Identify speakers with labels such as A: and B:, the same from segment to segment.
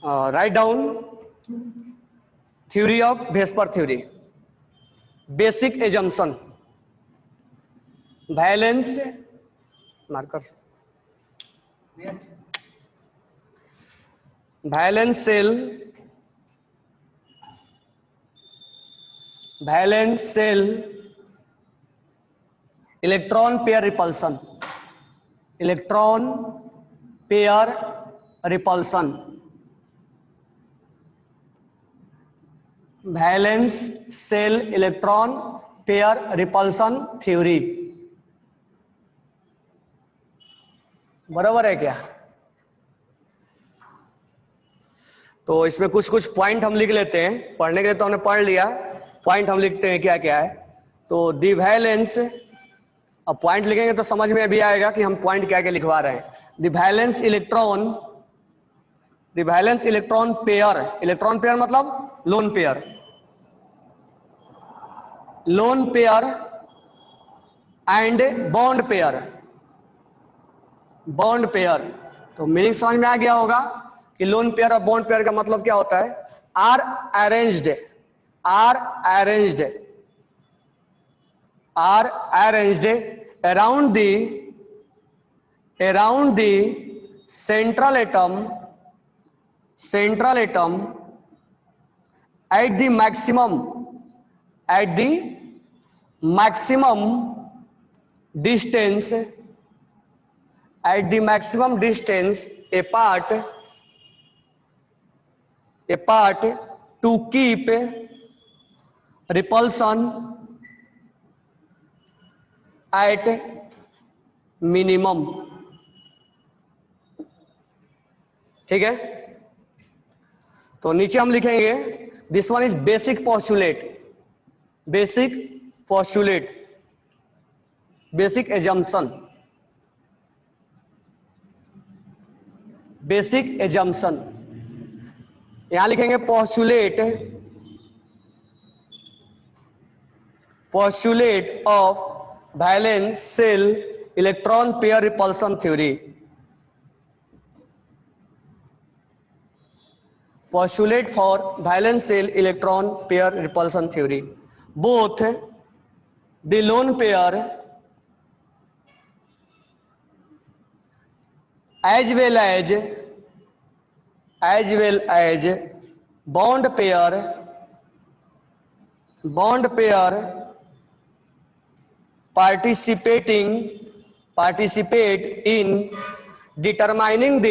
A: Write down theory of VSEPR theory, basic assumption, valence marker, valence shell electron pair repulsion, electron pair repulsion, valence shell electron pair repulsion theory. बराबर है क्या? तो इसमें कुछ कुछ point हम लिख लेते हैं, पढ़ने के लिए तो हमने पढ़ लिया, पॉइंट हम लिखते हैं क्या क्या है। तो दी वैलेंस, अब पॉइंट लिखेंगे तो समझ में भी आएगा कि हम पॉइंट क्या क्या लिखवा रहे हैं। The valence electron pair, electron pair मतलब lone pair, lone pair and bond pair, bond pair. तो मीनिंग समझ में आ गया होगा कि लोन पेयर और बॉन्ड पेयर का मतलब क्या होता है। Are arranged around the central atom at the maximum distance apart to keep repulsion at minimum। ठीक है, तो नीचे हम लिखेंगे this one is basic postulate, basic assumption, यहां लिखेंगे postulate of valence shell electron pair repulsion theory, postulate for valence shell electron pair repulsion theory. Both the lone pair as well as bond pair participate in determining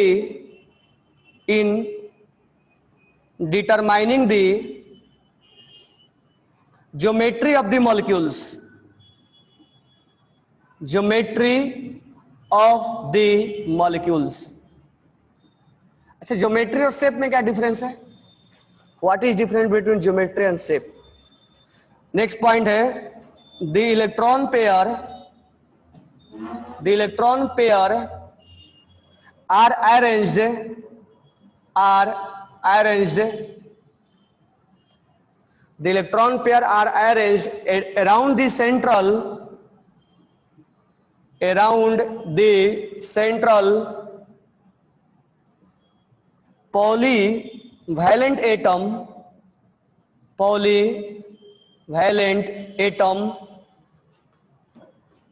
A: the geometry of the molecules, अच्छा geometry और shape में क्या difference है? What is difference between geometry and shape? Next point है the electron pair are arranged the electron pair are arranged around the central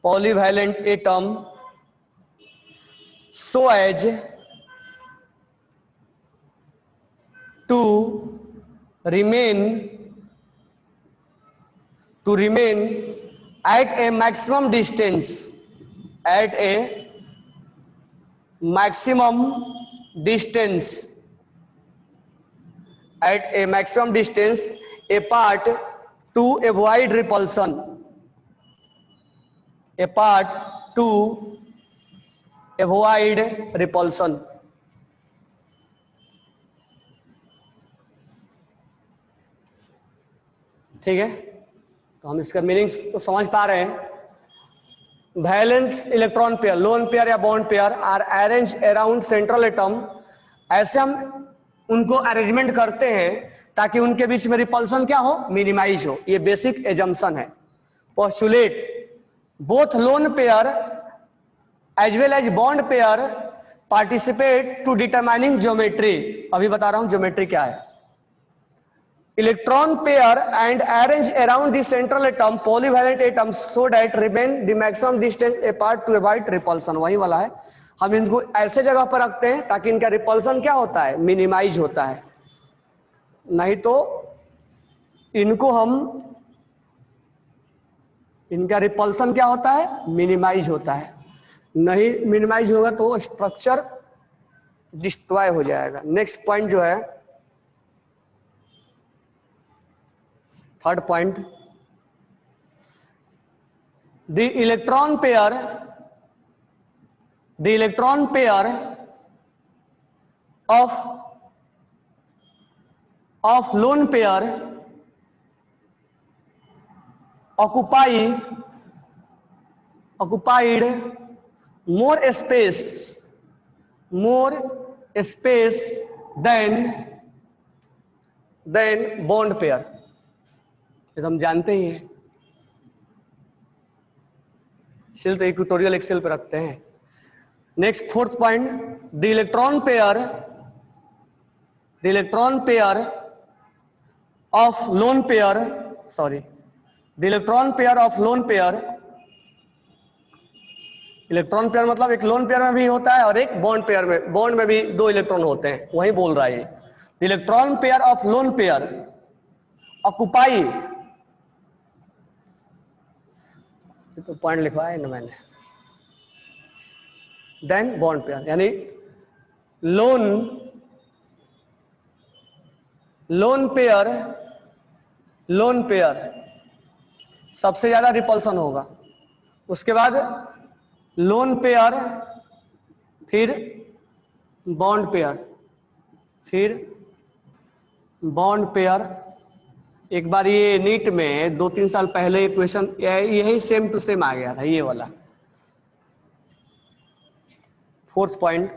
A: polyvalent atom so as to remain at a maximum distance apart to avoid repulsion, ठीक है। तो हम इसका meaning तो समझ पा रहे हैं। Valence electron pair, lone pair या bond pair are arrange around central atom, ऐसे हम उनको अरेंजमेंट करते हैं ताकि उनके बीच में रिपल्सन क्या हो, मिनिमाइज हो। ये बेसिक एजम्पशन है। Postulate both lone pair as well as bond pair participate to determining geometry, अभी बता रहा हूं ज्योमेट्री क्या है। Electron pair and arrange around the central atom polyvalent atom so that remain the maximum distance apart to avoid repulsion, वही वाला है। हम इनको ऐसे जगह पर रखते हैं ताकि इनका रिपल्सन क्या होता है, मिनिमाइज होता है। नहीं तो इनको हम, इनका रिपल्सन क्या होता है, मिनिमाइज होता है। नहीं मिनिमाइज होगा तो स्ट्रक्चर डिस्ट्रॉय हो जाएगा। नेक्स्ट पॉइंट जो है, third point, the electron pair of lone pair occupied more space than bond pair, ये तो हम जानते ही हैं, इसलिए तो इक्वेटोरियल एक्सियल पे रखते हैं। Next fourth point, the electron pair of lone pair, the electron pair of lone pair, electron pair मतलब एक लोन पेयर में भी होता है और एक बॉन्ड पेयर में, बॉन्ड में भी दो इलेक्ट्रॉन होते हैं, वही बोल रहा है। The electron pair of lone pair occupy, तो पॉइंट लिखवाया ना मैंने, देन बॉन्ड पेयर, यानी लोन पेयर सबसे ज्यादा रिपल्सन होगा, उसके बाद लोन पेयर, फिर बॉन्ड पेयर, एक बार ये नीट में 2-3 साल पहले क्वेश्चन यही सेम टू सेम आ गया था, ये वाला। Fourth point,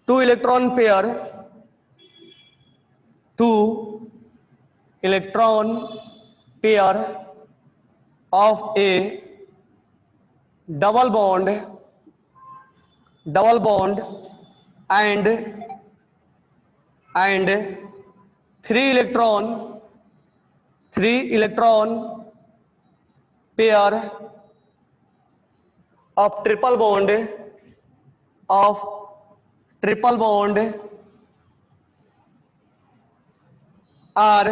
A: two electron pair of a double bond and three electron pair of triple bond are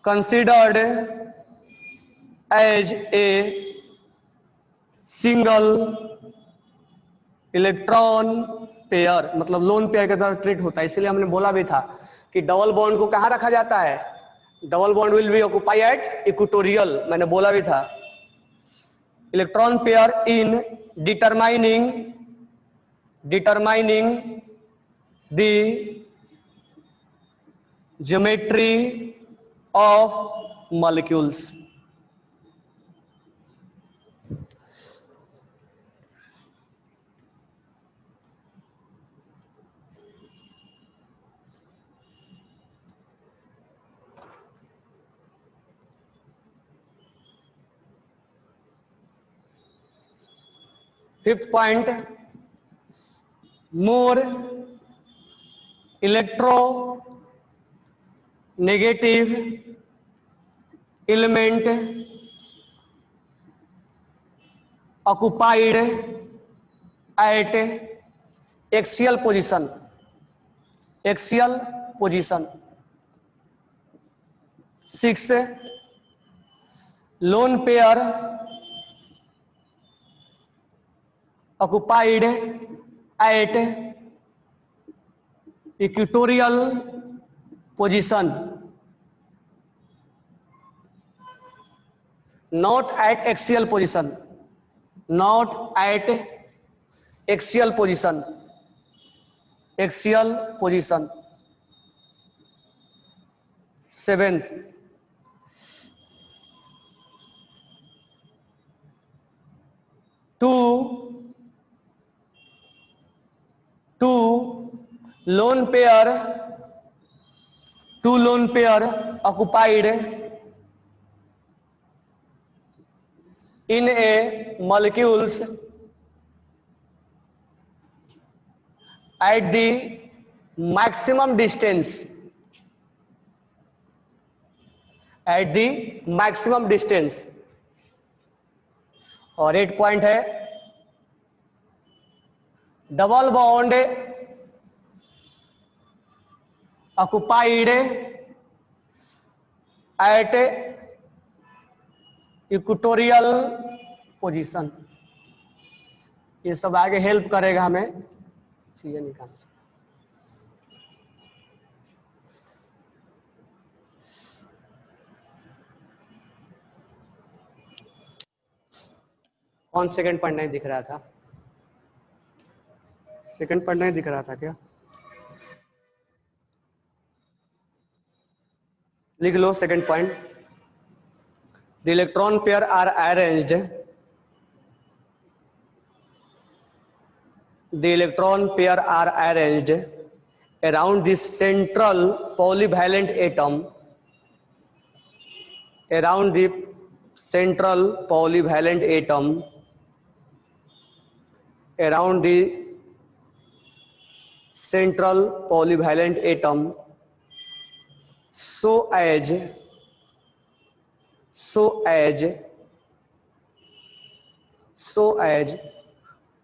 A: considered as a single electron pair, मतलब लोन पेयर के तरह ट्रीट होता है। इसलिए हमने बोला भी था कि डबल बॉन्ड को कहां रखा जाता है, double bond will be occupy at equatorial, मैंने बोला भी था। Electron pair in determining the geometry of molecules. Fifth point, more electro negative element occupied at axial position, six lone pair occupied at equatorial position, not at axial position, seventh, two lone pair occupied in a molecules at the maximum distance, at the maximum distance. और 8 point है double bond occupied at equatorial position. ये सब आगे help करेगा हमें चीजें निकालने। कौन सेकंड पॉइंट नहीं दिख रहा था? सेकंड पॉइंट नहीं दिख रहा था क्या? लिख लो second point. The electron pair are arranged, the electron pair are arranged around the central polyvalent atom, around the central polyvalent atom, around the central polyvalent atom, so as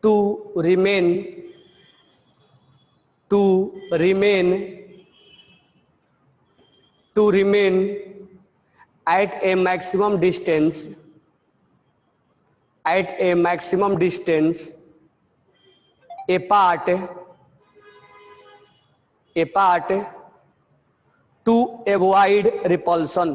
A: to remain at a maximum distance, apart to avoid repulsion,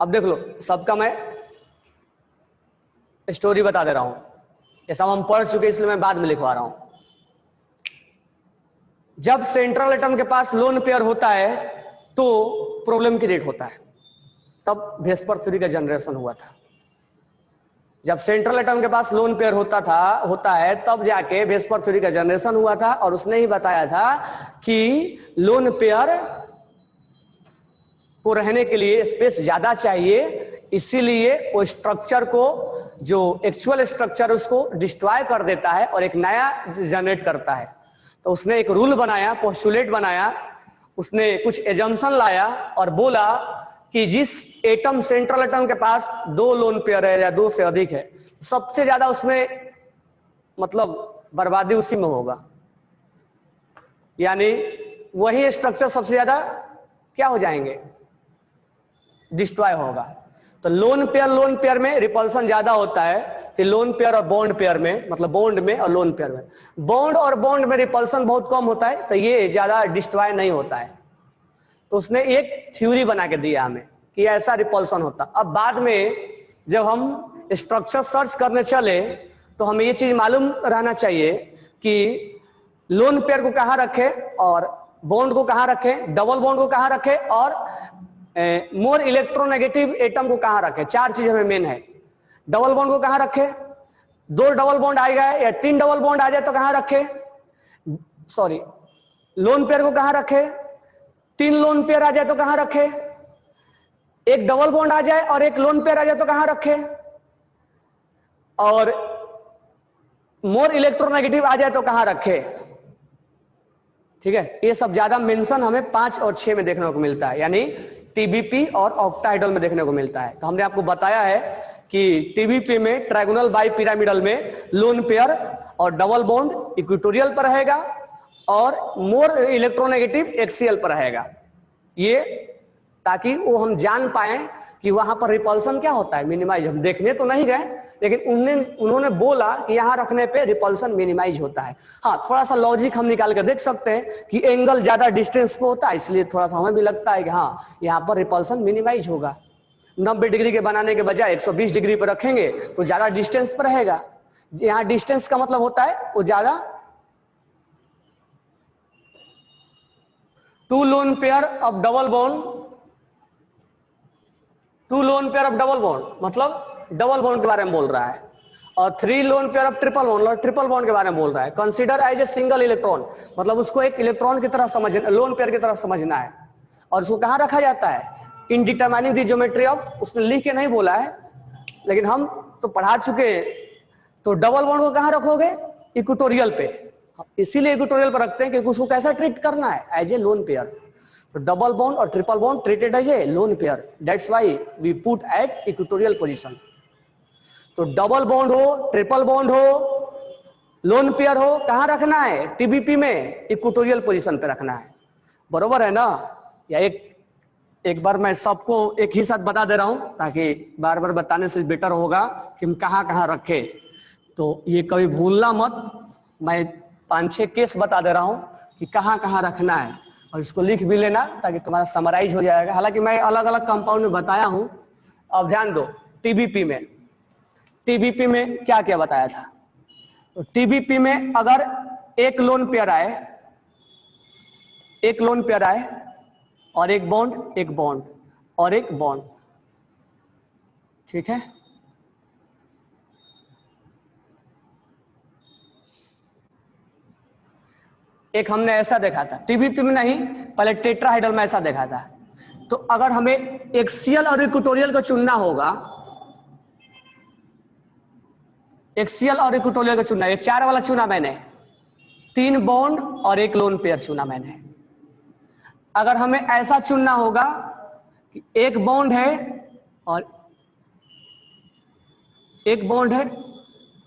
A: अब देख लो, सबका मैं story बता दे रहा हूं। ये सब हम पढ़ चुके इसलिए मैं बाद में लिखवा रहा हूं। जब सेंट्रल एटम के पास लोन पेयर होता है तो प्रॉब्लम क्रिएट होता है। तब वेस्पर थ्योरी का जनरेशन हुआ था। जब सेंट्रल एटम के पास लोन पेयर होता है तब जाके वेस्पर थ्योरी का जनरेशन हुआ था। और उसने ही बताया था कि लोन पेयर को रहने के लिए स्पेस ज्यादा चाहिए, इसीलिए वो स्ट्रक्चर को, जो एक्चुअल स्ट्रक्चर उसको डिस्ट्रॉय कर देता है और एक नया जनरेट करता है। तो उसने एक रूल बनाया, पोस्टुलेट बनाया, उसने कुछ एजम्पशन लाया और बोला कि जिस एटम, सेंट्रल एटम के पास 2 लोन पेयर है या 2 से अधिक है, सबसे ज्यादा उसमें मतलब बर्बादी उसी में होगा। यानी वही स्ट्रक्चर सबसे ज्यादा क्या हो जाएंगे, डिस्ट्रॉय होगा। तो लोन पेयर में रिपल्सन ज्यादा होता है कि लोन पेयर और बॉन्ड पेयर में, मतलब बॉन्ड में और लोन पेयर में। बॉन्ड और बॉन्ड में रिपल्सन बहुत कम होता है, तो ये ज्यादा डिस्ट्रॉय नहीं होता है। तो उसने एक थ्योरी बना के दिया हमें कि ऐसा रिपल्सन होता। अब बाद में जब हम स्ट्रक्चर सर्च करने चले तो हमें ये चीज मालूम रहना चाहिए कि लोन पेयर को कहाँ रखे और बॉन्ड को कहाँ रखे, डबल बॉन्ड को कहाँ रखे और मोर इलेक्ट्रोनेगेटिव एटम को कहाँ रखे। 4 चीज हमें मेन है। डबल बॉन्ड को कहाँ रखे, 2 डबल बॉन्ड आ गए या 3 डबल बॉन्ड आ जाए तो कहाँ रखे, सॉरी, लोन पेयर को कहाँ रखे, 3 लोन पेयर आ जाए तो कहाँ रखे, 1 डबल बॉन्ड आ जाए और 1 लोन पेयर आ जाए तो कहाँ रखे, और मोर इलेक्ट्रोनेगेटिव आ जाए तो कहाँ रखे। ठीक है, ये सब ज्यादा मेंशन हमें 5 और 6 में देखने को मिलता है, यानी टीबीपी और ऑक्टाहेड्रल में देखने को मिलता है। तो हमने आपको बताया है कि टीबीपी में ट्रायगोनल बाई पिरामिडल में लोन पेयर और डबल बॉन्ड इक्वेटोरियल पर रहेगा और मोर इलेक्ट्रोनेगेटिव एक्सियल पर रहेगा। ये ताकि वो हम जान पाए कि वहां पर रिपल्सन क्या होता है, मिनिमाइज। हम देखने तो नहीं गए, लेकिन उन्होंने बोला कि यहां रखने पे रिपल्सन मिनिमाइज होता है। हाँ, थोड़ा सा लॉजिक हम निकाल कर देख सकते हैं कि एंगल ज्यादा डिस्टेंस पे होता है, इसलिए थोड़ा सा हमें भी लगता है कि हाँ यहाँ पर रिपल्सन मिनिमाइज होगा। 90 डिग्री के बनाने के बजाय 120 डिग्री पर रखेंगे तो ज्यादा डिस्टेंस पर रहेगा। यहाँ डिस्टेंस का मतलब होता है वो ज्यादा। 2 lone pair of double bond, 2 lone pair of double bond मतलब डबल बॉन्ड के बारे में बोल रहा है। और 3 lone pair of triple bond, और ट्रिपल बॉन्ड के बारे में बोल रहा है। Consider as a single electron, मतलब उसको एक इलेक्ट्रॉन की तरह समझना, लोन पेयर की तरह समझना है। और उसको कहाँ रखा जाता है? In determining the geometry of, उसने लिख के नहीं बोला है लेकिन हम तो पढ़ा चुके हैं। तो डबल बॉन्ड को कहाँ रखोगे? इक्वेटोरियल पे, इसीलिए इक्वेटोरियल पर रखते हैं क्योंकि उसको कैसा ट्रीट करना है? As a lone pair. तो डबल बॉन्ड और triple bond treated as a lone pair, that's why we put at equatorial position. तो डबल बॉन्ड हो, ट्रिपल बॉन्ड हो, लोन पेयर हो, कहां रखना है? टीबीपी में इक्वेटोरियल पोजीशन पे रखना है। बरोबर है ना? या एक बार मैं सबको एक ही साथ बता दे रहा हूं ताकि बार बार बताने से बेटर होगा कि हम कहां कहां रखें। तो ये कभी भूलना मत, मैं 5-6 केस बता दे रहा हूं कि कहां कहां रखना है, और इसको लिख भी लेना ताकि तुम्हारा समराइज हो जाएगा। हालांकि मैं अलग अलग कंपाउंड में बताया हूं। अब ध्यान दो, टीबीपी में क्या क्या बताया था। तो टीबीपी में अगर एक लोन पेयर आए और एक बॉन्ड और एक बॉन्ड, ठीक है, एक हमने ऐसा देखा था, टीबीपी में नहीं, पहले टेट्राहाइड्रल में ऐसा देखा था। तो अगर हमें एक्सियल और इक्वेटोरियल को चुनना होगा, एक्सियल और इक्वेटोरियल को चुनना, ये 4 वाला चुना मैंने, 3 बॉन्ड और एक लोन पेयर चुना मैंने। अगर हमें ऐसा चुनना होगा कि एक बॉन्ड है और एक बॉन्ड है,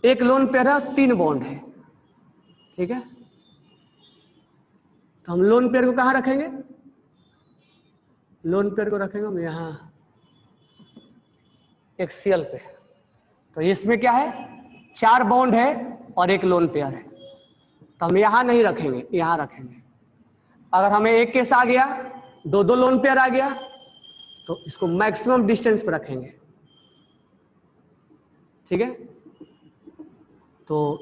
A: एक लोन पेयर है, 3 बॉन्ड है, ठीक है, तो हम लोन पेयर को कहां रखेंगे? लोन पेयर को रखेंगे हम यहां एक्सियल पे। तो इसमें क्या है? 4 बॉन्ड है और एक लोन पेयर है, तो हम यहां नहीं रखेंगे, यहां रखेंगे। अगर हमें एक केस आ गया, 2 लोन पेयर आ गया, तो इसको मैक्सिमम डिस्टेंस पे रखेंगे, ठीक है। तो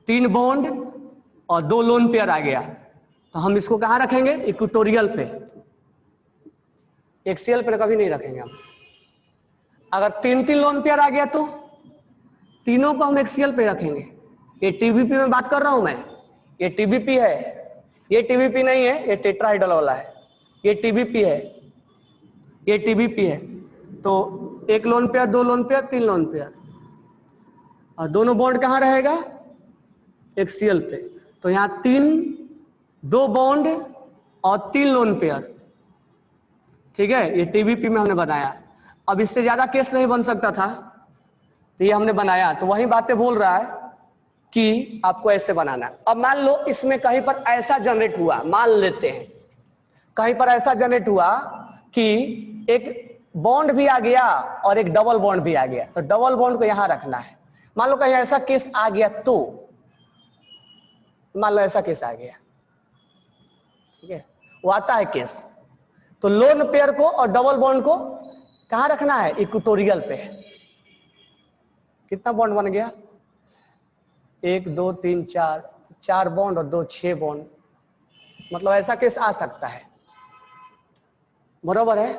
A: 3 बॉन्ड और 2 लोन पेयर आ गया, तो हम इसको कहां रखेंगे? इक्वेटोरियल पे, एक्सियल पे कभी नहीं रखेंगे हम। अगर 3 लोन पेयर आ गया तो तीनों को हम एक्सियल पे रखेंगे। ये टीबीपी में बात कर रहा हूं मैं, ये टीबीपी है, ये टीबीपी नहीं है, ये टेट्राहाइड्रल वाला है, ये टीबीपी है, ये टीबीपी है। तो 1 lone pair, 2 lone pair, 3 lone pair, और दोनों बॉन्ड कहां रहेगा? एक्सियल पे। तो यहां 2 बॉन्ड और 3 लोन पेयर, ठीक है, ये टीबीपी में हमने बनाया। अब इससे ज्यादा केस नहीं बन सकता था, तो ये हमने बनाया। तो वही बातें बोल रहा है कि आपको ऐसे बनाना है। अब मान लो इसमें कहीं पर ऐसा जनरेट हुआ, मान लेते हैं कहीं पर ऐसा जनरेट हुआ कि एक बॉन्ड भी आ गया और एक डबल बॉन्ड भी आ गया, तो डबल बॉन्ड को यहां रखना है। मान लो कहीं ऐसा केस आ गया, तो मान लो ऐसा केस आ गया, ठीक है, वो आता है केस, तो लोन पेयर को और डबल बॉन्ड को कहां रखना है? इक्वेटोरियल पे। कितना बॉन्ड बन गया? 1 2 3 4 बॉन्ड और 2 6 बॉन्ड, मतलब ऐसा केस आ सकता है, बरोबर है।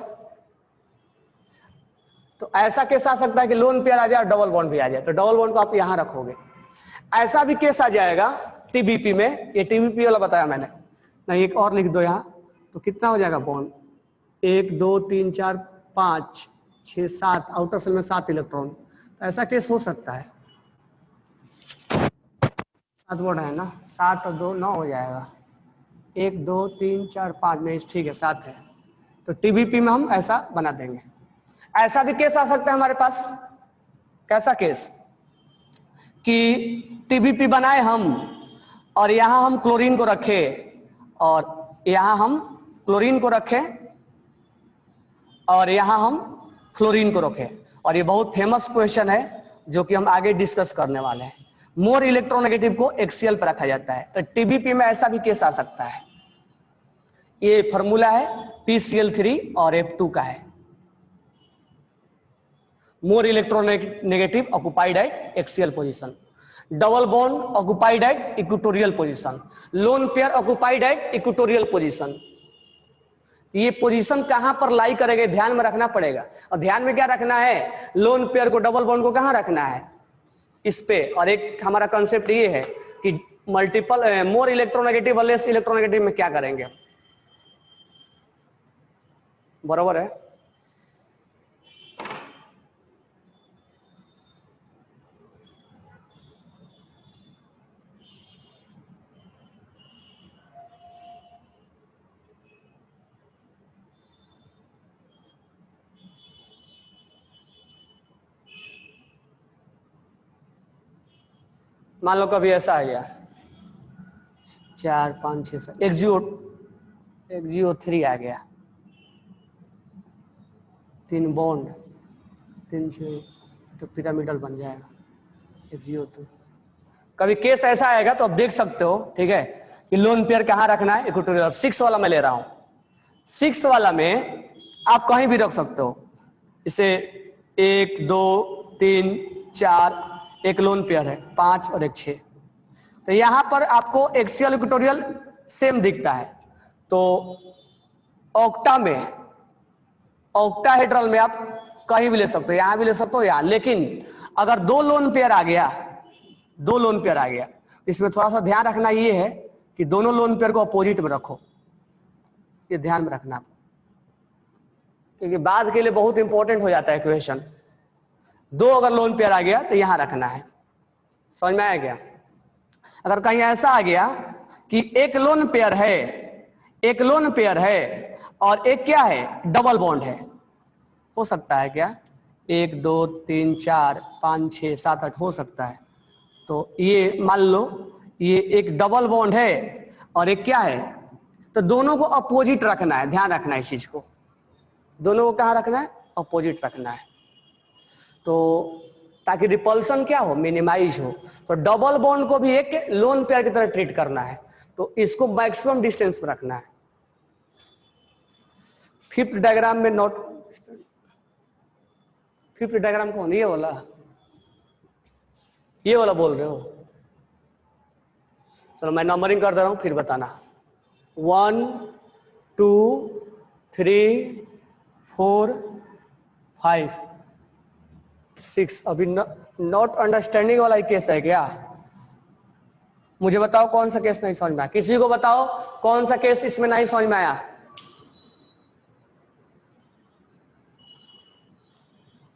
A: तो ऐसा केस आ सकता है कि लोन पेयर आ जाए और डबल बॉन्ड भी आ जाए, तो डबल बॉन्ड को आप यहां रखोगे। ऐसा भी केस आ जाएगा टीबीपी में, ये टीबीपी वाला बताया मैंने, नहीं एक और लिख दो यहां, तो कितना हो जाएगा बॉन्ड? 1 2 3 4 5 6 7, आउटर सेल में 7 इलेक्ट्रॉन, तो ऐसा केस हो सकता है। 7 बॉन्ड है ना, 7 और 2 9 हो जाएगा, 1 2 3 4 5 में, ठीक है 7 है, तो टीबीपी में हम ऐसा बना देंगे। ऐसा भी केस आ सकता है हमारे पास, कैसा केस कि टीबीपी बनाए हम और यहां हम क्लोरीन को रखे, और यहां हम क्लोरीन को रखें और यहां हम फ्लोरीन को रखें। और ये बहुत फेमस क्वेश्चन है जो कि हम आगे डिस्कस करने वाले हैं। मोर इलेक्ट्रोनेगेटिव को एक्सियल पर रखा जाता है, तो टीबीपी में ऐसा भी केस आ सकता है। ये फॉर्मूला है PCl3 और F2 का है, more electronegative occupied eight axial position, double bond occupied eight equatorial position, lone pair occupied eight equatorial position. ये पोजीशन कहां पर लाई करेंगे ध्यान में रखना पड़ेगा। और ध्यान में क्या रखना है? लोन पेयर को, डबल बॉन्ड को कहां रखना है? इस पे, और एक हमारा कंसेप्ट ये है कि मल्टीपल मोर इलेक्ट्रोनेगेटिव और लेस इलेक्ट्रोनेगेटिव में क्या करेंगे, बराबर है। मान लो कभी ऐसा आ गया 4 5 6 7 XGO3 आ गया, 3 बॉन्ड 3 6, तो पिरामिडल बन जाएगा XGO2। कभी केस ऐसा आएगा तो आप देख सकते हो, ठीक है, कि लोन पेयर कहाँ रखना है, इक्वेटोरियल। 6 वाला मैं ले रहा हूं, 6 वाला में आप कहीं भी रख सकते हो इसे, 1 2 3 4, एक लोन पेयर है 5 और एक 6। तो यहां पर आपको एक्सियल इक्वेटोरियल सेम दिखता है। तो ऑक्टा में, ऑक्टाहेड्रल में आप कहीं भी ले सकते हो, यहां भी ले सकते हो यहां। लेकिन अगर 2 लोन पेयर आ गया, 2 लोन पेयर आ गया, तो इसमें थोड़ा सा ध्यान रखना ये है कि दोनों लोन पेयर को अपोजिट में रखो, ये ध्यान में रखना, क्योंकि बाद के लिए बहुत इंपॉर्टेंट हो जाता है क्वेश्चन। 2 अगर लोन पेयर आ गया तो यहां रखना है, समझ में आया क्या। अगर कहीं ऐसा आ गया कि एक लोन पेयर है, एक लोन पेयर है और एक क्या है, डबल बॉन्ड है, हो सकता है क्या, 1 2 3 4 5 6 7 8 हो सकता है। तो ये मान लो ये एक डबल बॉन्ड है और एक क्या है, तो दोनों को अपोजिट रखना है, ध्यान रखना है इस चीज को, दोनों को कहां रखना है, अपोजिट रखना है, तो ताकि रिपल्सन क्या हो, मिनिमाइज हो। तो डबल बॉन्ड को भी एक लोन पेयर की तरह ट्रीट करना है, तो इसको मैक्सिमम डिस्टेंस पर रखना है। 5th डायग्राम में नोट, 5th डायग्राम कौन, ये वाला, ये वाला बोल रहे हो, चलो मैं नंबरिंग कर दे रहा हूं फिर बताना। 1 2 3 4 5 6। अभी नॉट अंडरस्टैंडिंग वाला केस है क्या, मुझे बताओ कौन सा केस नहीं समझ में आया, किसी को बताओ कौन सा केस इसमें नहीं समझ में आया।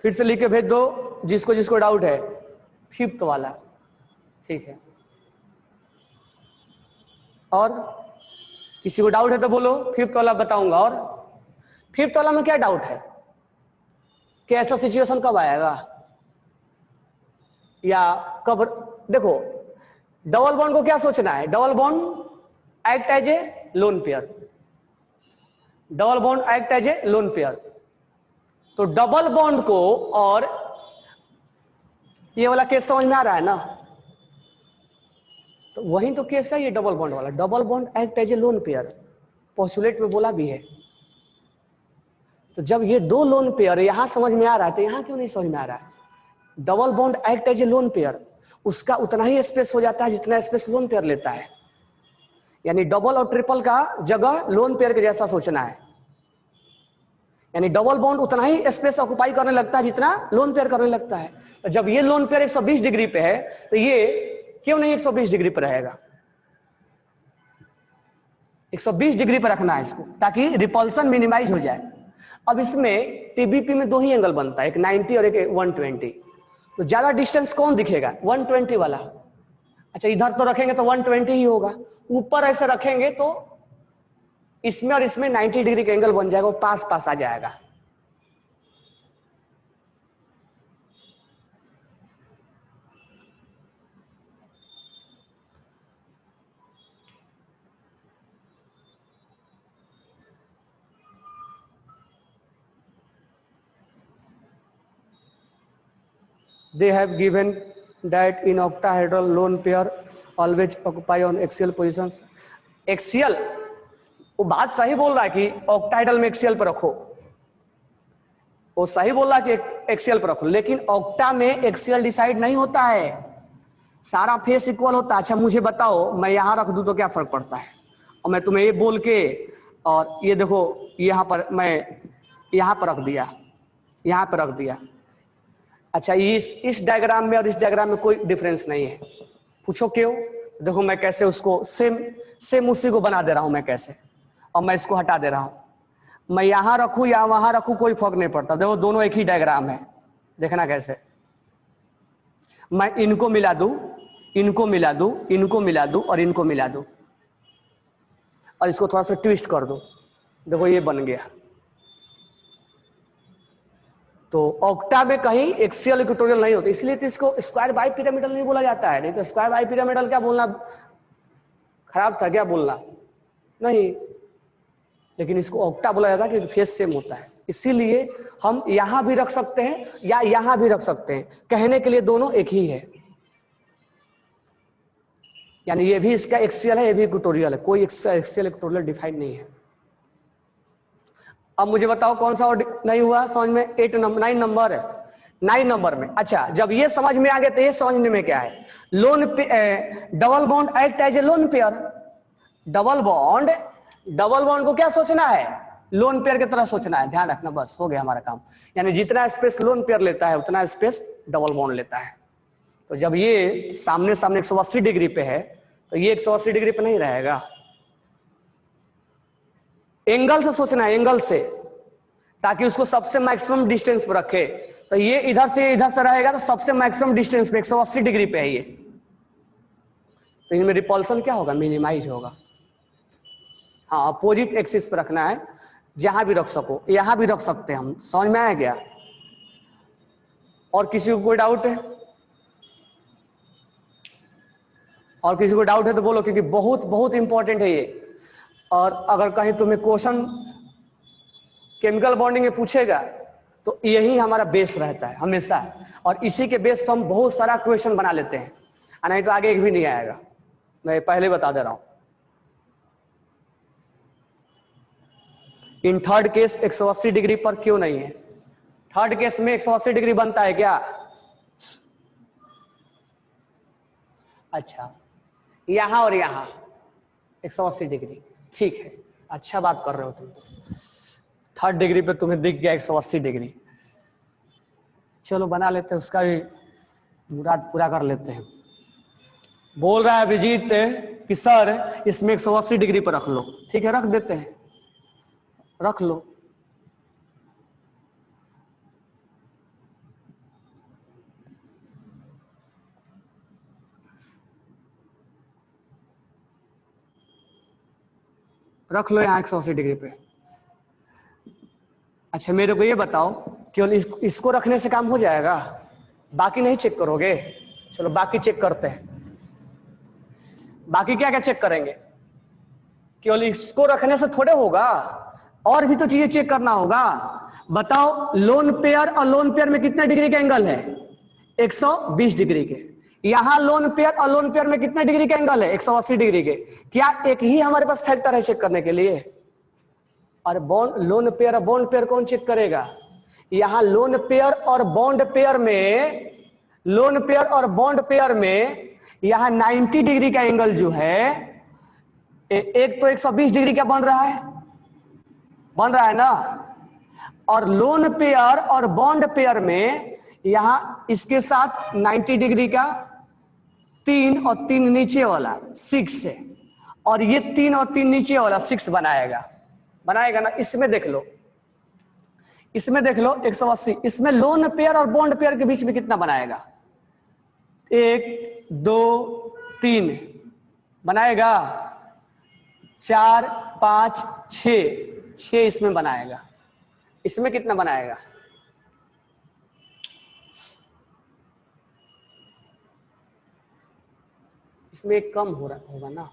A: फिर से लिख के भेज दो जिसको जिसको डाउट है। 5th वाला, ठीक है, और किसी को डाउट है तो बोलो, 5th वाला बताऊंगा। और 5th वाला में क्या डाउट है कि ऐसा सिचुएशन कब आएगा या कब, देखो डबल बॉन्ड को क्या सोचना है, double bond act as a lone pair, double bond act as a lone pair. तो डबल बॉन्ड को, और ये वाला केस समझ में आ रहा है ना, तो वही तो केस है ये डबल बॉन्ड वाला, double bond act as a lone pair, postulate में बोला भी है। तो जब ये 2 लोन पेयर यहां समझ में आ रहा है तो यहां क्यों नहीं समझ में आ रहा है। Double bond act as a lone pair, उसका उतना ही स्पेस हो जाता है जितना स्पेस लोन पेयर लेता है, यानी डबल और ट्रिपल का जगह लोन पेयर के जैसा सोचना है, यानी डबल बॉन्ड उतना ही स्पेस ऑक्युपाई करने लगता है जितना लोन पेयर करने लगता है। तो जब ये लोन पेयर 120 डिग्री पे है तो ये क्यों नहीं 120 डिग्री पे रहेगा, 120 डिग्री पे रखना है इसको ताकि रिपल्सन मिनिमाइज हो जाए। अब इसमें टीबीपी में 2 ही एंगल बनता है, एक 90 और एक 120। तो ज्यादा डिस्टेंस कौन दिखेगा, 120 वाला। अच्छा इधर तो रखेंगे तो 120 ही होगा, ऊपर ऐसे रखेंगे तो इसमें और इसमें 90 डिग्री का एंगल बन जाएगा, वो पास पास आ जाएगा। They have given that in octahedral lone pair always occupy on axial positions. Axial, वो बात सही बोल रहा है कि ऑक्टाहेड्रल में एक्सियल पर रखो, वो सही बोल रहा है कि एक्सियल पर रखो, लेकिन ऑक्टा में एक्सियल डिसाइड नहीं होता है, सारा फेस इक्वल होता है। अच्छा मुझे बताओ मैं यहां रख दूं तो क्या फर्क पड़ता है, और मैं तुम्हें ये बोल के, और ये देखो यहां पर मैं यहां पर रख दिया, यहां पर रख दिया, अच्छा, इस डायग्राम में और इस डायग्राम में कोई डिफरेंस नहीं है। पूछो क्यों? देखो मैं कैसे उसको सेम उसी को बना दे रहा हूं मैं कैसे, और मैं इसको हटा दे रहा हूं। मैं यहां रखूं या वहां रखूं कोई फर्क नहीं पड़ता। देखो दोनों एक ही डायग्राम है, देखना कैसे। मैं इनको मिला दूं, इनको मिला दूं, इनको मिला दूं और इनको मिला दूं और इसको थोड़ा सा ट्विस्ट कर दो, देखो ये बन गया। तो ऑक्टा में कहीं एक्सियल इक्वेटोरियल नहीं होता, इसलिए तो इसको स्क्वायर बाई पिरामिडल नहीं बोला जाता है। नहीं तो स्क्वायर बाई पिरामिडल क्या बोलना खराब था क्या बोलना? नहीं, लेकिन इसको ऑक्टा बोला जाता है क्योंकि फेस सेम होता है। इसीलिए हम यहां भी रख सकते हैं या यहां भी रख सकते हैं, कहने के लिए दोनों एक ही है। यानी ये भी इसका एक्सियल है, ये भी इक्वेटोरियल है, कोई एक्सियल इक्वेटोरियल डिफाइन नहीं है। अब मुझे बताओ कौन सा और नहीं हुआ समझ में? 9 नंबर है, 9 नंबर में। अच्छा, जब ये समझ में आ गया तो ये समझने में क्या है? Double bond act as a lone pair. Double bond को क्या सोचना है? लोन पेयर की तरह सोचना है, ध्यान रखना, बस हो गया हमारा काम। यानी जितना स्पेस लोन पेयर लेता है उतना स्पेस डबल बॉन्ड लेता है। तो जब ये सामने सामने 180 डिग्री पे है तो ये 180 डिग्री पे नहीं रहेगा। एंगल से सोचना है, एंगल से, ताकि उसको सबसे मैक्सिमम डिस्टेंस पर रखे। तो ये इधर से रहेगा तो सबसे मैक्सिमम डिस्टेंस पे 180 डिग्री पे है ये। तो इनमें रिपल्सन क्या होगा? मिनिमाइज होगा। हाँ, अपोजिट एक्सिस पर रखना है, जहां भी रख सको, यहां भी रख सकते हैं हम। समझ में आ गया? और किसी को कोई डाउट है? और किसी को डाउट है तो बोलो, क्योंकि बहुत बहुत इंपॉर्टेंट है ये। और अगर कहीं तुम्हें क्वेश्चन केमिकल बॉन्डिंग में पूछेगा तो यही हमारा बेस रहता है हमेशा, और इसी के बेस पर हम बहुत सारा क्वेश्चन बना लेते हैं, नहीं तो आगे एक भी नहीं आएगा, मैं पहले बता दे रहा हूं। इन थर्ड केस 180 डिग्री पर क्यों नहीं है? थर्ड केस में 180 डिग्री बनता है क्या? अच्छा, यहां और यहां 180 डिग्री, ठीक है, अच्छा बात कर रहे हो तुम। थर्ड डिग्री पे तुम्हें दिख गया 180 डिग्री, चलो बना लेते हैं, उसका भी मुराद पूरा कर लेते हैं। बोल रहा है अभिजीत कि सर इसमें 180 डिग्री पर रख लो। ठीक है, रख देते हैं, रख लो। रख लो यहाँ 180 डिग्री पे। अच्छा मेरे को ये बताओ, केवल इसको रखने से काम हो जाएगा? बाकी नहीं चेक करोगे? चलो बाकी चेक करते हैं। बाकी क्या क्या चेक करेंगे? केवल इसको रखने से थोड़े होगा, और भी तो चीजें चेक करना होगा। बताओ, लोन पेयर और लोन पेयर में कितने डिग्री का एंगल है? 120 डिग्री के। यहां लोन पेयर और लोन पेयर में कितने डिग्री का एंगल है? 180 डिग्री के। क्या एक ही हमारे पास फैक्टर है चेक करने के लिए? और बॉन्ड लोन पेयर और बॉन्ड पेयर कौन चेक करेगा? यहां लोन पेयर और बॉन्ड पेयर में, लोन पेयर और बॉन्ड पेयर में यहां 90 डिग्री का एंगल जो है, एक तो 120 डिग्री का बन रहा है ना। और लोन पेयर और बॉन्ड पेयर में यहां इसके साथ 90 डिग्री का 3 और 3 नीचे वाला 6 है, और ये 3 और 3 नीचे वाला 6 बनाएगा ना। इसमें देख लो, 180। इसमें लोन पेयर और बॉन्ड पेयर के बीच में कितना बनाएगा? 1 2 3 बनाएगा, 4 5 6 इसमें बनाएगा। इसमें कितना बनाएगा? इसमें एक कम हो रहा होगा ना,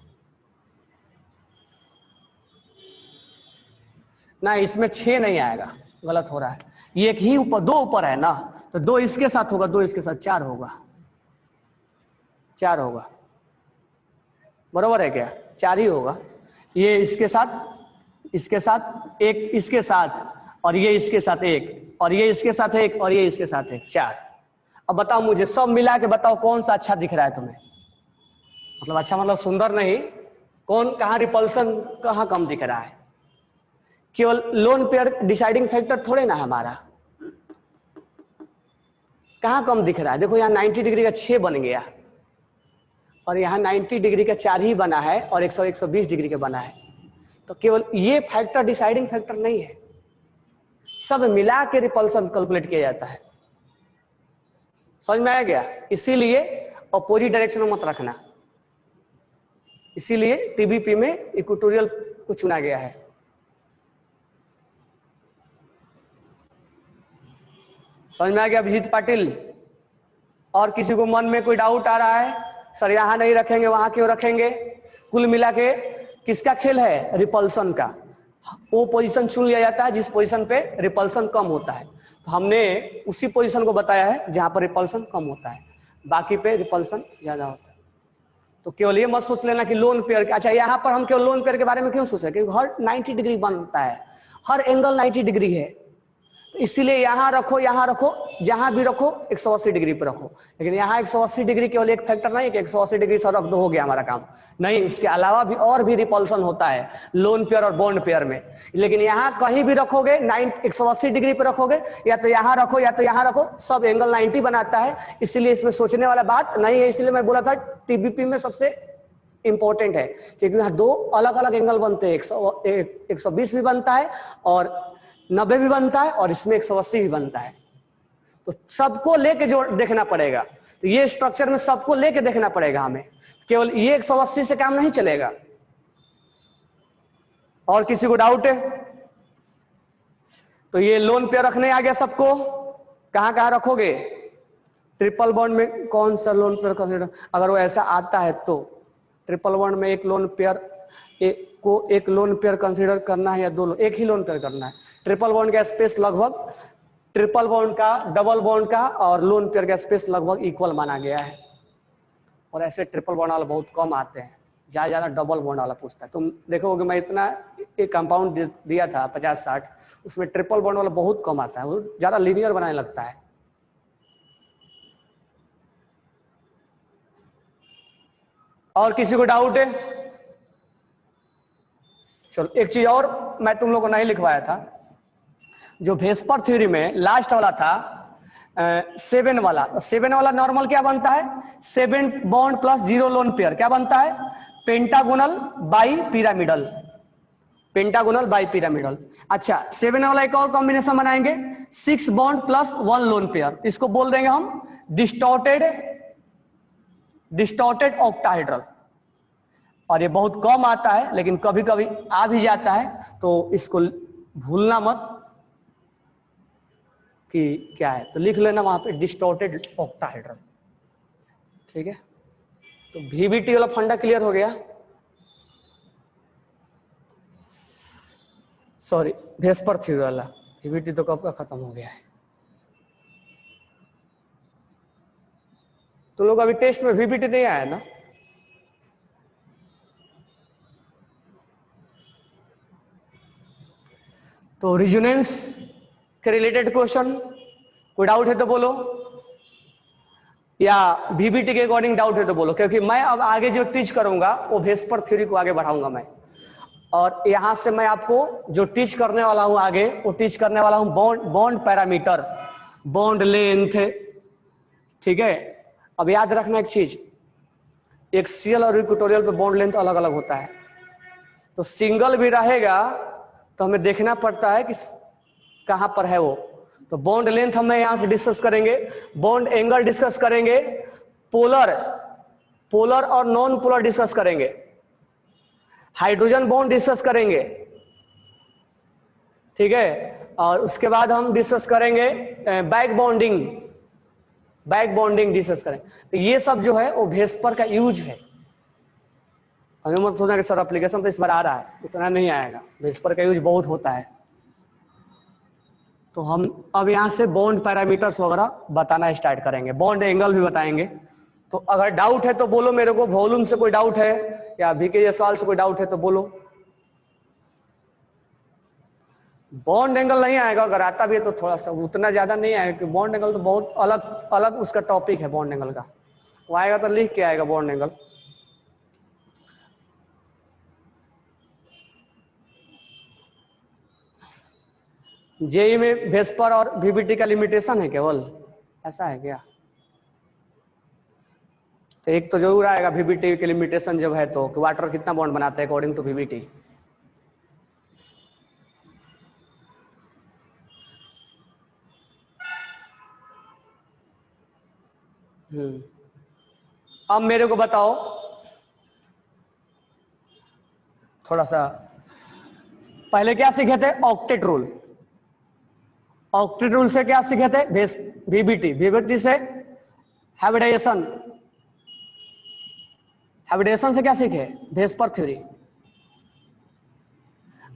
A: इसमें 6 नहीं आएगा, गलत हो रहा है। ये एक ही ऊपर, 2 ऊपर है ना, तो 2 इसके साथ होगा, 2 इसके साथ, 4 होगा, 4 होगा, बरोबर है क्या? 4 ही होगा। ये इसके साथ, इसके साथ, एक इसके साथ, और ये इसके साथ एक, और ये इसके साथ एक, और ये इसके साथ एक, 4। अब बताओ मुझे, सब मिला के बताओ कौन सा अच्छा दिख रहा है तुम्हें? मतलब अच्छा मतलब सुंदर नहीं, कौन, कहां रिपल्सन कहां कम दिख रहा है? केवल लोन पेयर डिसाइडिंग फैक्टर थोड़े ना हमारा, कहाँ कम दिख रहा है? देखो यहाँ 90 डिग्री का 6 बन गया और यहाँ 90 डिग्री का 4 ही बना है और 120 डिग्री का बना है। तो केवल ये फैक्टर डिसाइडिंग फैक्टर नहीं है, सब मिला के रिपल्सन कैलकुलेट किया जाता है। समझ में आ गया? इसीलिए अपोजिट डायरेक्शन में मत रखना, इसीलिए टीबीपी में इक्वेटोरियल को चुना गया है। समझ में आ गया अभिजीत पाटिल? और किसी को मन में कोई डाउट आ रहा है, सर यहां नहीं रखेंगे वहां क्यों रखेंगे? कुल मिला के किसका खेल है? रिपल्सन का। वो पोजीशन चुन लिया जाता है जिस पोजीशन पे रिपल्सन कम होता है। तो हमने उसी पोजीशन को बताया है जहां पर रिपल्सन कम होता है, बाकी पे रिपल्सन ज्यादा होता है। तो केवल ये मत सोच लेना कि लोन पेयर। अच्छा, यहाँ पर हम केवल लोन पेयर के बारे में क्यों सोचे? क्योंकि हर 90 डिग्री बनता है, हर एंगल 90 डिग्री है, तो इसीलिए यहां रखो, यहां रखो, जहां भी रखो 180 डिग्री पर रखो। लेकिन यहाँ 180 डिग्री केवल एक फैक्टर नहीं कि 180 डिग्री से रख दो हो गया हमारा काम, नहीं, उसके अलावा भी और भी रिपल्सन होता है लोन पेयर और बॉन्ड पेयर में। लेकिन यहाँ कहीं भी रखोगे 180 डिग्री पर रखोगे, या तो यहाँ रखो या तो यहाँ रखो, सब एंगल 90 बनाता है। इसलिए इसमें सोचने वाला बात नहीं है। इसलिए मैं बोला था टीबीपी में सबसे इंपॉर्टेंट है, क्योंकि यहाँ दो अलग अलग एंगल बनते हैं, 120 भी बनता है और 90 भी बनता है और इसमें 180 भी बनता है। तो सबको लेके जो देखना पड़ेगा, तो ये स्ट्रक्चर में सबको लेके देखना पड़ेगा हमें, केवल ये 180 से काम नहीं चलेगा। और किसी को डाउट है? तो ये लोन पेयर रखने आ गया सबको। कहां कहां रखोगे? ट्रिपल बॉन्ड में कौन सा लोन पेयर कंसीडर, अगर वो ऐसा आता है तो ट्रिपल बॉन्ड में एक लोन पेयर एक लोन पेयर कंसीडर करना है या दो? एक ही लोन पेयर करना है। ट्रिपल बॉन्ड का स्पेस लगभग ट्रिपल बॉन्ड का, डबल बॉन्ड का और लोन पेयर का स्पेस लगभग इक्वल माना गया है। और ऐसे ट्रिपल बॉन्ड वाले बहुत कम आते हैं, ज्यादा डबल बॉन्ड वाला पूछता है। तुम देखोगे मैं इतना एक कंपाउंड दिया था 50-60, उसमें ट्रिपल बॉन्ड वाला बहुत कम आता है, वो ज्यादा लीनियर बनाने लगता है। और किसी को डाउट है? चलो एक चीज और मैं तुम लोग को नहीं लिखवाया था, जो वेस्पर थ्योरी में लास्ट वाला था 7 वाला। 7 वाला नॉर्मल क्या बनता है? 7 बॉन्ड प्लस 0 लोन पेयर क्या बनता है? Pentagonal bi pyramidal, pentagonal bi pyramidal. अच्छा, 7 वाला एक और कॉम्बिनेशन बनाएंगे, 6 बॉन्ड प्लस 1 लोन पेयर, इसको बोल देंगे हम डिस्टॉर्टेड ऑक्टाहेड्रल। और ये बहुत कम आता है लेकिन कभी कभी आ भी जाता है, तो इसको भूलना मत कि क्या है, तो लिख लेना वहां पे डिस्टॉर्टेड ऑक्टाहेड्रल। ठीक है, तो वीवीटी वाला फंडा क्लियर हो गया। सॉरी, वेस्पर थ्योरी वाला, वीवीटी तो कब का खत्म हो गया है। तो लोग अभी टेस्ट में वीवीटी नहीं आया ना? तो रिजोनेंस के रिलेटेड क्वेश्चन कोई डाउट है तो बोलो, या वीवीटी के अकॉर्डिंग डाउट है तो बोलो, क्योंकि मैं अब आगे जो टीच करूंगा वो वेस्पर थ्योरी को आगे बढ़ाऊंगा मैं। और यहां से मैं आपको जो टीच करने वाला हूं आगे, वो टीच करने वाला हूं बॉन्ड पैरामीटर, बॉन्ड लेंथ। ठीक है, अब याद रखना एक चीज, एक्सियल और इक्वेटोरियल पे बॉन्ड लेंथ अलग अलग होता है। तो सिंगल भी रहेगा तो हमें देखना पड़ता है कि कहां पर है वो। तो बॉन्ड लेंथ हम यहां से डिस्कस करेंगे, बॉन्ड एंगल डिस्कस करेंगे, पोलर और नॉन पोलर डिस्कस करेंगे, हाइड्रोजन बॉन्ड डिस्कस करेंगे। ठीक है, और उसके बाद हम डिस्कस करेंगे बैक बॉन्डिंग डिस्कस करें। तो ये सब जो है वो वेस्पर का यूज है। हमें मत सोचना कि सर एप्लीकेशन तो इस बार आ रहा है, उतना नहीं आएगा, वेस्पर का यूज बहुत होता है। तो हम अब यहाँ से बॉन्ड पैरामीटर्स वगैरह बताना स्टार्ट करेंगे, बॉन्ड एंगल भी बताएंगे। तो अगर डाउट है तो बोलो मेरे को, वॉल्यूम से कोई डाउट है या वीके जायसवाल से कोई डाउट है तो बोलो। बॉन्ड एंगल नहीं आएगा, अगर आता भी है तो थोड़ा सा, उतना ज्यादा नहीं आएगा, क्योंकि बॉन्ड एंगल तो बहुत अलग अलग उसका टॉपिक है बॉन्ड एंगल का। वो आएगा तो लिख के आएगा बॉन्ड एंगल। जेई में वेस्पर और वीवीटी का लिमिटेशन है केवल, ऐसा है क्या? तो एक तो जरूर आएगा VBT की लिमिटेशन जब है तो, कि वाटर कितना बॉन्ड बनाता है अकॉर्डिंग टू VBT। अब मेरे को बताओ थोड़ा सा, पहले क्या सीखे थे? Octet rule. ऑक्टेट रूल से क्या सीखे थे? VBT। VBT से हाइब्रिडाइजेशन। हाइब्रिडेशन से क्या सीखे? VSEPR theory.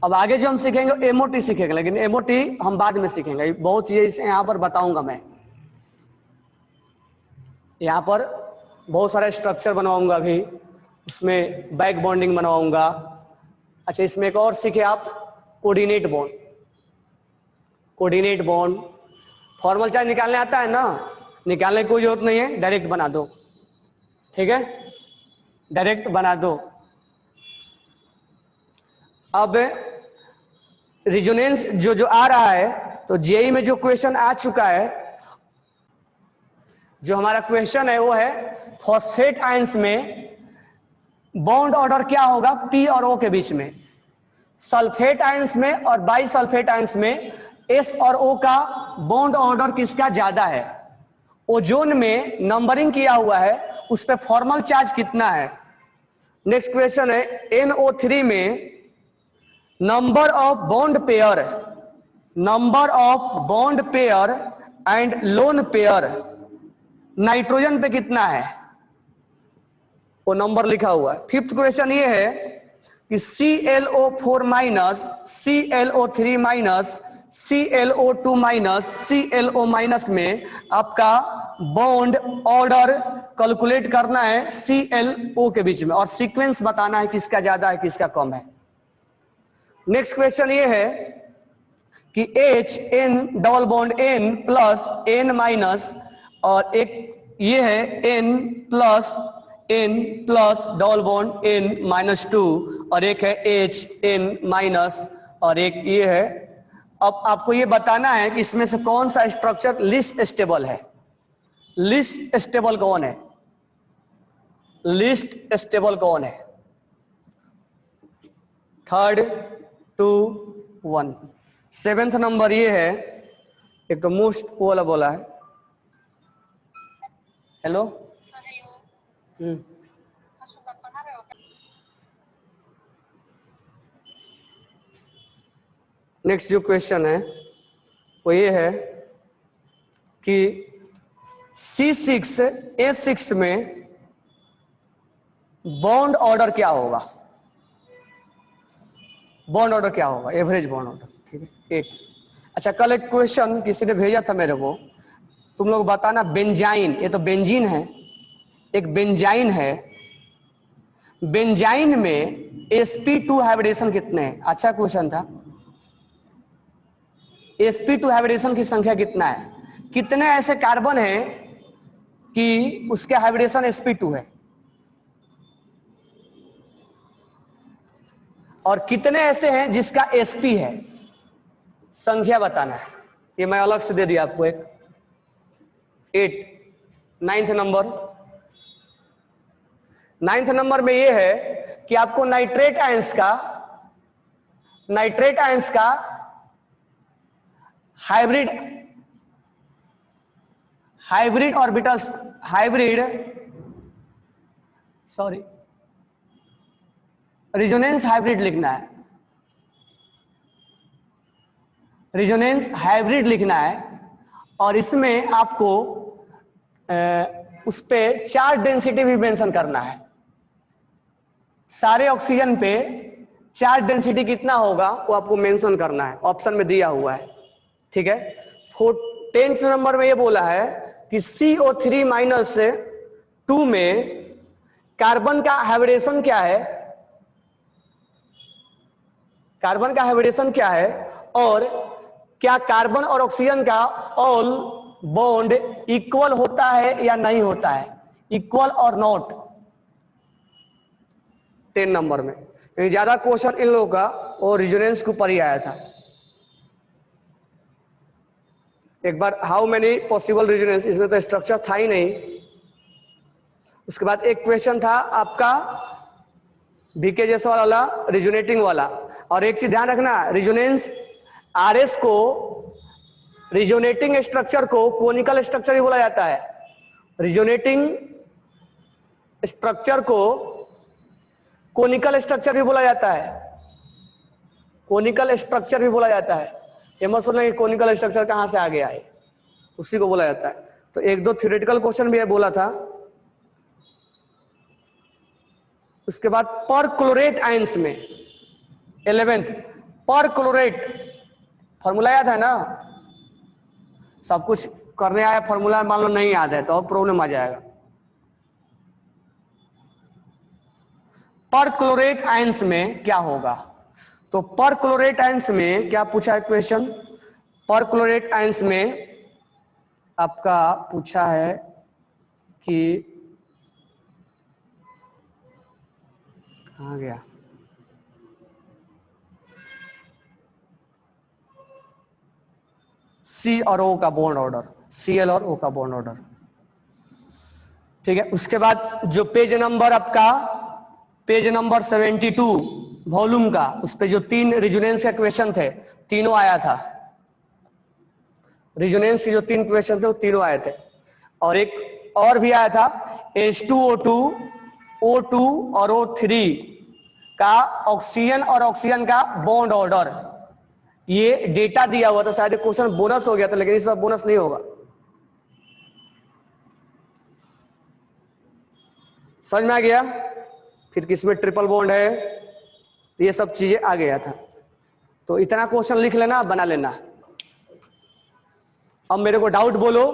A: अब आगे जो हम सीखेंगे एमओटी सीखेंगे, लेकिन एमओटी हम बाद में सीखेंगे, बहुत चीजें यहाँ पर बताऊंगा मैं। यहाँ पर बहुत सारे स्ट्रक्चर बनवाऊंगा अभी, उसमें बैक बॉन्डिंग बनवाऊंगा। अच्छा, इसमें एक और सीखे आप, coordinate bond. Coordinate bond formal charge निकालने आता है ना? निकालने की कोई जरूरत नहीं है, डायरेक्ट बना दो। ठीक है, डायरेक्ट बना दो। अब रिजोनेंस जो आ रहा है, तो जेई में जो क्वेश्चन आ चुका है, जो हमारा क्वेश्चन है वो है फॉस्फेट आयंस में बॉन्ड ऑर्डर क्या होगा पी और ओ के बीच में। सल्फेट आयंस में और बाई सल्फेट आयंस में एस और ओ का बॉन्ड ऑर्डर किसका ज्यादा है। ओजोन में नंबरिंग किया हुआ है, उस पर फॉर्मल चार्ज कितना है। नेक्स्ट क्वेश्चन है NO3 में number of bond pair and lone pair nitrogen पे कितना है, वो नंबर लिखा हुआ है। फिफ्थ क्वेश्चन ये है कि ClO4 minus ClO3 minus ClO2 minus ClO minus में आपका बॉन्ड ऑर्डर कैलकुलेट करना है ClO के बीच में, और सीक्वेंस बताना है किसका ज्यादा है किसका कम है। नेक्स्ट क्वेश्चन ये है कि H N double bond N plus N minus, और एक ये है N plus double bond N minus 2, और एक है H N माइनस, और एक ये है। अब आपको ये बताना है कि इसमें से कौन सा स्ट्रक्चर लिस्ट स्टेबल है। लिस्ट स्टेबल कौन है? लिस्ट स्टेबल कौन है? 3, 2, 1। 7th नंबर ये है, एक तो मोस्ट वाला बोला है। हेलो, नेक्स्ट जो क्वेश्चन है वो ये है कि C6H6 में बॉन्ड ऑर्डर क्या होगा। बॉन्ड ऑर्डर क्या होगा? Average bond order. ठीक है, एक। अच्छा, कल एक क्वेश्चन किसी ने भेजा था मेरे को, तुम लोग बताना बेंजाइन, ये तो बेंजीन है, एक बेंजाइन है, बेंजाइन में sp2 हाइब्रिडेशन कितने हैं? अच्छा क्वेश्चन था। sp2 हाइब्रिडेशन की संख्या कितना है? कितने ऐसे कार्बन हैं कि उसके हाइब्रिडेशन sp2 है, और कितने ऐसे हैं जिसका sp है? संख्या बताना है। ये मैं अलग से दे दिया आपको एक 8। 9th नंबर में ये है कि आपको नाइट्रेट आयंस का हाइब्रिड ऑर्बिटल्स, रिजोनेंस हाइब्रिड लिखना है। रिजोनेंस हाइब्रिड लिखना है, और इसमें आपको उस पे चार्ज डेंसिटी भी मेंशन करना है। सारे ऑक्सीजन पे चार्ज डेंसिटी कितना होगा वो आपको मेंशन करना है, ऑप्शन में दिया हुआ है। ठीक है, 10th नंबर में ये बोला है कि CO3 माइनस 2 में कार्बन का हाइब्रिडेशन क्या है, कार्बन का हाइब्रिडेशन क्या है, और क्या कार्बन और ऑक्सीजन का ऑल बॉन्ड इक्वल होता है या नहीं होता है, इक्वल और नॉट। 10 नंबर में ज्यादा क्वेश्चन इन लोगों का और रिजोनेंस के ऊपर ही आया था। एक बार हाउ मेनी पॉसिबल रेजोनेंस, इसमें तो स्ट्रक्चर था ही नहीं। उसके बाद एक क्वेश्चन था आपका बीके जैसा वाला रिजोनेटिंग वाला। और एक चीज ध्यान रखना, रिजोनेंस आरएस को, रिजोनेटिंग स्ट्रक्चर को कोनिकल स्ट्रक्चर भी बोला जाता है। रिजोनेटिंग स्ट्रक्चर को कोनिकल स्ट्रक्चर भी बोला जाता है, कोनिकल स्ट्रक्चर भी बोला जाता है। ये मत सुनना कि कोनिकल स्ट्रक्चर कहां से आ गया है, उसी को बोला जाता है। तो एक दो थ्योरेटिकल क्वेश्चन भी है बोला था। उसके बाद पर क्लोरेट आयंस में 11th पर क्लोरेट फॉर्मूला याद है ना? सब कुछ करने आया, फॉर्मूला मान लो नहीं याद है तो अब प्रॉब्लम आ जाएगा। पर क्लोरेट आयंस में क्या होगा? तो पर क्लोरेट आयंस में क्या पूछा है क्वेश्चन? पर क्लोरेट आयंस में आपका पूछा है कि कहां गया, सी और ओ का बॉन्ड ऑर्डर, Cl और O का बॉन्ड ऑर्डर। ठीक है, उसके बाद जो पेज नंबर आपका पेज नंबर 72 वॉल्यूम का, उस पे जो 3 रिजोनेंस के क्वेश्चन थे तीनों आया था। रिजोनेंस के जो 3 क्वेश्चन थे वो तीनों आए थे। और एक और भी आया था H2O2 O2 और O3 का ऑक्सीजन और ऑक्सीजन का बॉन्ड ऑर्डर। ये डेटा दिया हुआ था, शायद क्वेश्चन बोनस हो गया था, लेकिन इस बार बोनस नहीं होगा। समझ में आ गया? फिर किसमें ट्रिपल बॉन्ड है, ये सब चीजें आ गया था। तो इतना क्वेश्चन लिख लेना, बना लेना। अब मेरे को डाउट बोलो